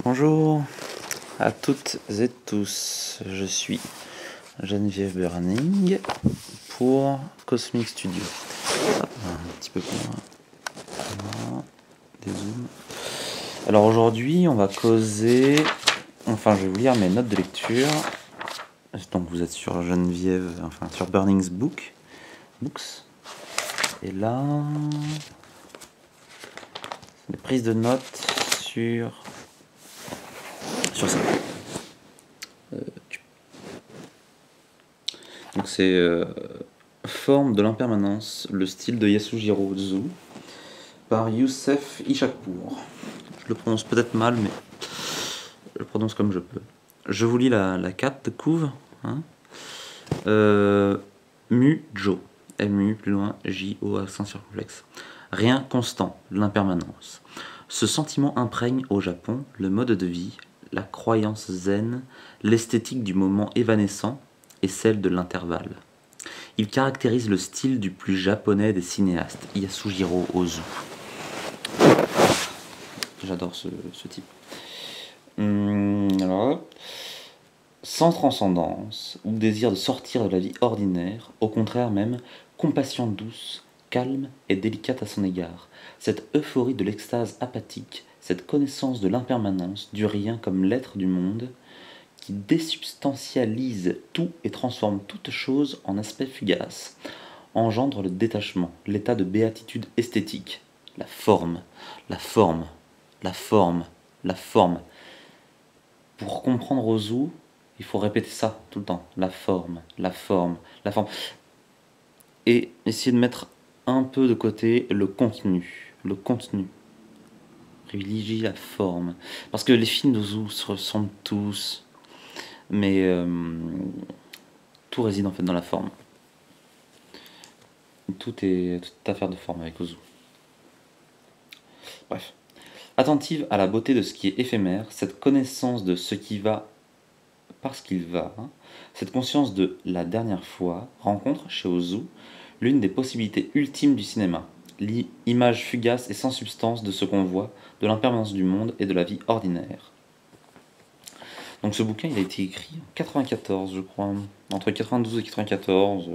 Bonjour à toutes et tous, je suis Geneviève Burning pour Cosmic Studio. Un petit peu plus loin. Voilà, des zooms. Alors aujourd'hui, on va causer. Enfin, je vais vous lire mes notes de lecture. Donc vous êtes sur Geneviève, enfin sur Burning's Books. Et là, les prises de notes sur ça. Donc c'est Forme de l'impermanence, le style de Yasujiro Ozu, par Youssef Ishakpour. Je le prononce peut-être mal, mais je le prononce comme je peux. Je vous lis la carte de couve. Hein. Mu-jo. M-U, plus loin, J-O, accent circonflexe. Rien constant, l'impermanence. Ce sentiment imprègne au Japon le mode de vie, la croyance zen, l'esthétique du moment évanescent et celle de l'intervalle. Il caractérise le style du plus japonais des cinéastes, Yasujiro Ozu. J'adore ce type. Alors, sans transcendance ou désir de sortir de la vie ordinaire, au contraire même, compassion douce, calme et délicate à son égard, cette euphorie de l'extase apathique, cette connaissance de l'impermanence, du rien comme l'être du monde, qui désubstantialise tout et transforme toute chose en aspect fugace, engendre le détachement, l'état de béatitude esthétique, la forme, la forme, la forme, la forme. Pour comprendre Ozu, il faut répéter ça tout le temps, la forme, la forme, la forme. Et essayer de mettre un peu de côté le contenu, le contenu. Privilégier la forme. Parce que les films d'Ozu se ressemblent tous, mais tout réside en fait dans la forme. Tout est affaire de forme avec Ozu. Bref. Attentive à la beauté de ce qui est éphémère, cette connaissance de ce qui va parce qu'il va, cette conscience de la dernière fois rencontre chez Ozu l'une des possibilités ultimes du cinéma, l'image fugace et sans substance de ce qu'on voit, de l'impermanence du monde et de la vie ordinaire. Donc ce bouquin il a été écrit en 94 je crois, entre 92 et 94.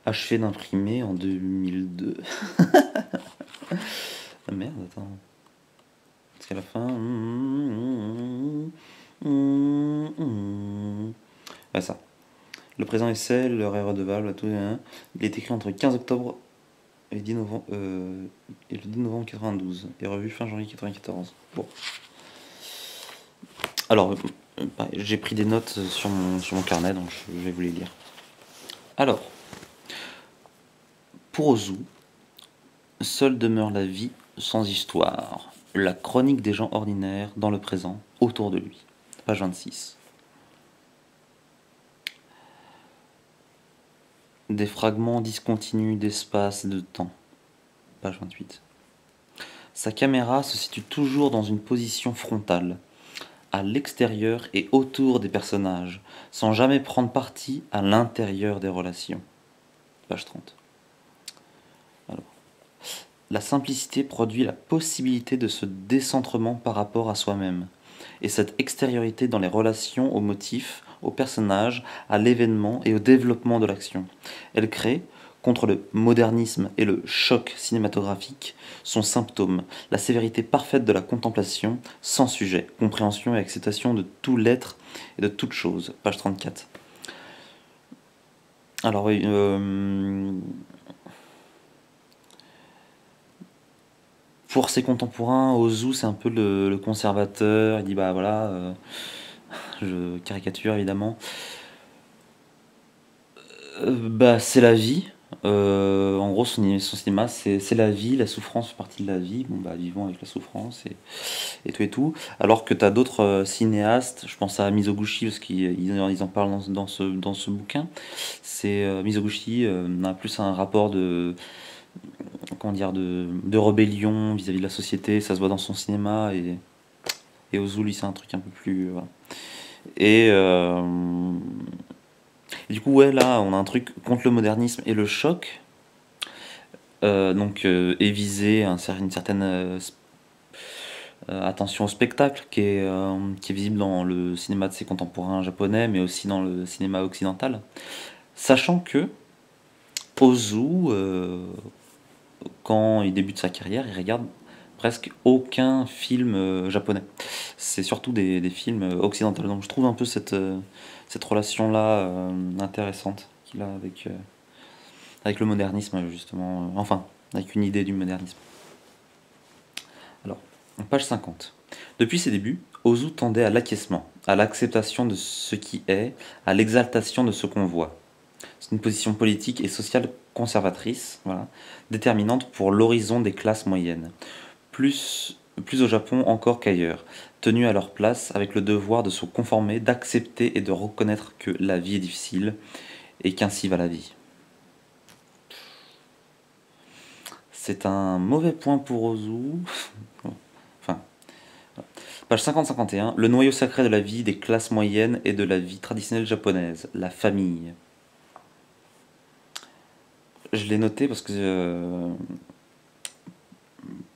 Achevé d'imprimer en 2002. Ah merde, attends. Parce qu'à la fin... Ah ça. Le présent essai, l'heure est redevable, tout. Il est écrit entre 15 octobre et, 10 novembre, et le 10 novembre 92. Et revu fin janvier 94. Bon. Alors, j'ai pris des notes sur mon carnet, donc je vais vous les lire. Alors, pour Ozu, seule demeure la vie sans histoire, la chronique des gens ordinaires dans le présent, autour de lui. Page 26. Des fragments discontinus d'espace et de temps. Page 28. Sa caméra se situe toujours dans une position frontale, à l'extérieur et autour des personnages, sans jamais prendre parti à l'intérieur des relations. Page 30. Alors, la simplicité produit la possibilité de ce décentrement par rapport à soi-même, et cette extériorité dans les relations aux motifs, aux personnages, à l'événement et au développement de l'action. Elle crée, contre le modernisme et le choc cinématographique, son symptôme, la sévérité parfaite de la contemplation, sans sujet, compréhension et acceptation de tout l'être et de toute chose. Page 34. Alors oui, pour ses contemporains, Ozu c'est un peu le conservateur, il dit bah voilà, je caricature évidemment, bah c'est la vie. En gros, son cinéma, c'est la vie, la souffrance fait partie de la vie. Bon, bah, vivons avec la souffrance et tout et tout. Alors que tu as d'autres cinéastes, je pense à Mizoguchi, parce qu'ils en parlent dans ce bouquin. C'est Mizoguchi a plus un rapport de comment dire, de rébellion vis-à-vis de la société. Ça se voit dans son cinéma. Et Ozu, lui, c'est un truc un peu plus. Voilà. Et, et du coup, ouais, là, on a un truc contre le modernisme et le choc. Donc, et viser une certaine attention au spectacle qui est visible dans le cinéma de ses contemporains japonais, mais aussi dans le cinéma occidental. Sachant que Ozu, quand il débute sa carrière, il regarde presque aucun film japonais. C'est surtout des films occidentaux. Donc je trouve un peu cette relation-là intéressante qu'il a avec le modernisme, justement. Enfin, avec une idée du modernisme. Alors, page 50. Depuis ses débuts, Ozu tendait à l'acquiescement, à l'acceptation de ce qui est, à l'exaltation de ce qu'on voit. C'est une position politique et sociale conservatrice, voilà, déterminante pour l'horizon des classes moyennes. Plus au Japon encore qu'ailleurs, tenus à leur place avec le devoir de se conformer, d'accepter et de reconnaître que la vie est difficile et qu'ainsi va la vie. C'est un mauvais point pour Ozu. Enfin, page 50-51, le noyau sacré de la vie des classes moyennes et de la vie traditionnelle japonaise, la famille. Je l'ai noté parce que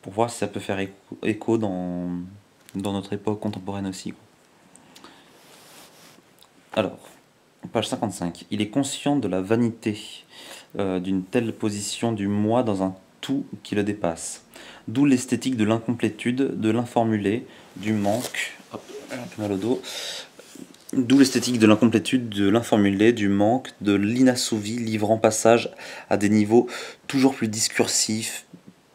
pour voir si ça peut faire écho dans notre époque contemporaine aussi. Alors, page 55. Il est conscient de la vanité d'une telle position du moi dans un tout qui le dépasse. D'où l'esthétique de l'incomplétude, de l'informulé, du manque. Hop, un peu mal au dos. D'où l'esthétique de l'incomplétude, de l'informulé, du manque, de l'inassouvi, livrant passage à des niveaux toujours plus discursifs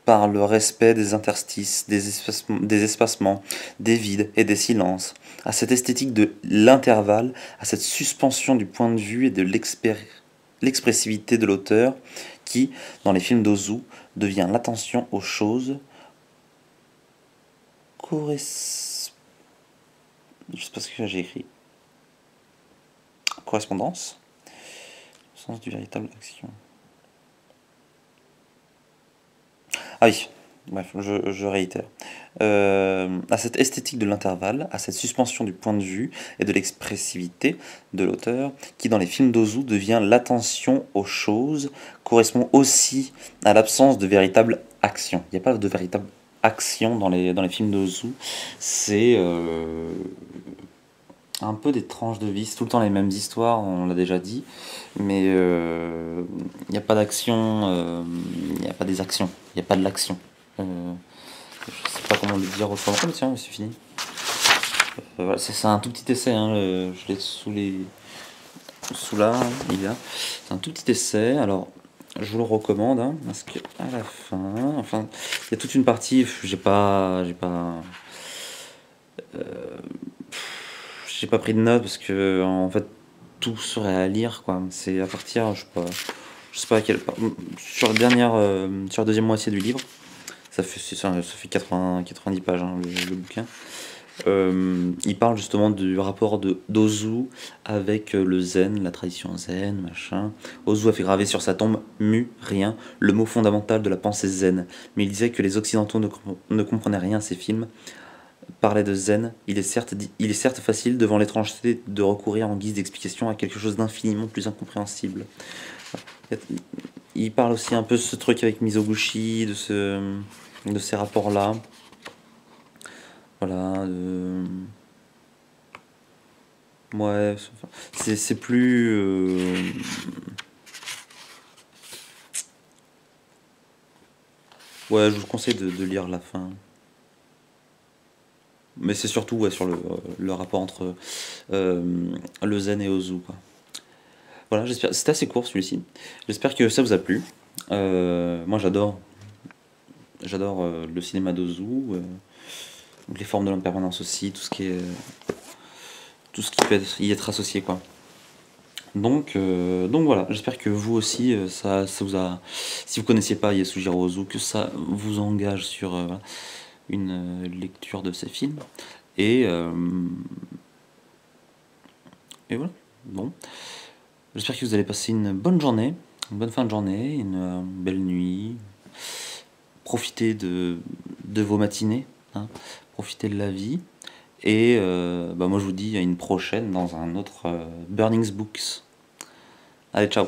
par le respect des interstices, des espacements, des vides et des silences, à cette esthétique de l'intervalle, à cette suspension du point de vue et de l'expressivité de l'auteur qui, dans les films d'Ozu, devient l'attention aux choses je sais pas ce que j'ai écrit. Correspondance, le sens du véritable action. Ah oui, bref, je réitère. À cette esthétique de l'intervalle, à cette suspension du point de vue et de l'expressivité de l'auteur, qui dans les films d'Ozu devient l'attention aux choses, correspond aussi à l'absence de véritable action. Il n'y a pas de véritable action dans les films d'Ozu. C'est un peu des tranches de vie, c'est tout le temps les mêmes histoires, on l'a déjà dit, mais il n'y a pas d'action, il n'y a pas des actions, il n'y a pas de l'action. Je sais pas comment le dire autrement. Oh, tiens, c'est fini. Voilà, c'est un tout petit essai, hein, je l'ai sous là, il y a. C'est un tout petit essai, alors je vous le recommande, hein, parce que à la fin, enfin, il y a toute une partie, j'ai pas pris de notes parce que en fait tout serait à lire quoi. C'est à partir, je sais pas à quelle sur la dernière, sur la deuxième moitié du livre. Ça fait 90 pages hein, le bouquin. Il parle justement du rapport d'Ozu avec le zen, la tradition zen, machin. Ozu a fait graver sur sa tombe mu, rien, le mot fondamental de la pensée zen. Mais il disait que les occidentaux ne comprenaient rien à ces films. Parlait de zen, il est certes facile devant l'étrangeté de recourir en guise d'explication à quelque chose d'infiniment plus incompréhensible. Il parle aussi un peu de ce truc avec Mizoguchi, de ces rapports-là. Voilà. Ouais, c'est plus. Ouais, je vous conseille de lire la fin. Mais c'est surtout ouais, sur le rapport entre le zen et Ozu, quoi. Voilà, j'espère. C'était assez court celui-ci. J'espère que ça vous a plu. Moi, j'adore le cinéma d'Ozu, les formes de l'impermanence aussi, tout ce qui peut y être associé, quoi. Donc voilà, j'espère que vous aussi, ça vous a. Si vous connaissiez pas Yasujiro Ozu, que ça vous engage sur voilà, une lecture de ces films. Et, euh, et voilà. Bon. J'espère que vous allez passer une bonne journée, une bonne fin de journée, une belle nuit. profitez de vos matinées, hein, profitez de la vie. Et moi je vous dis à une prochaine dans un autre Burnings Books. Allez, ciao!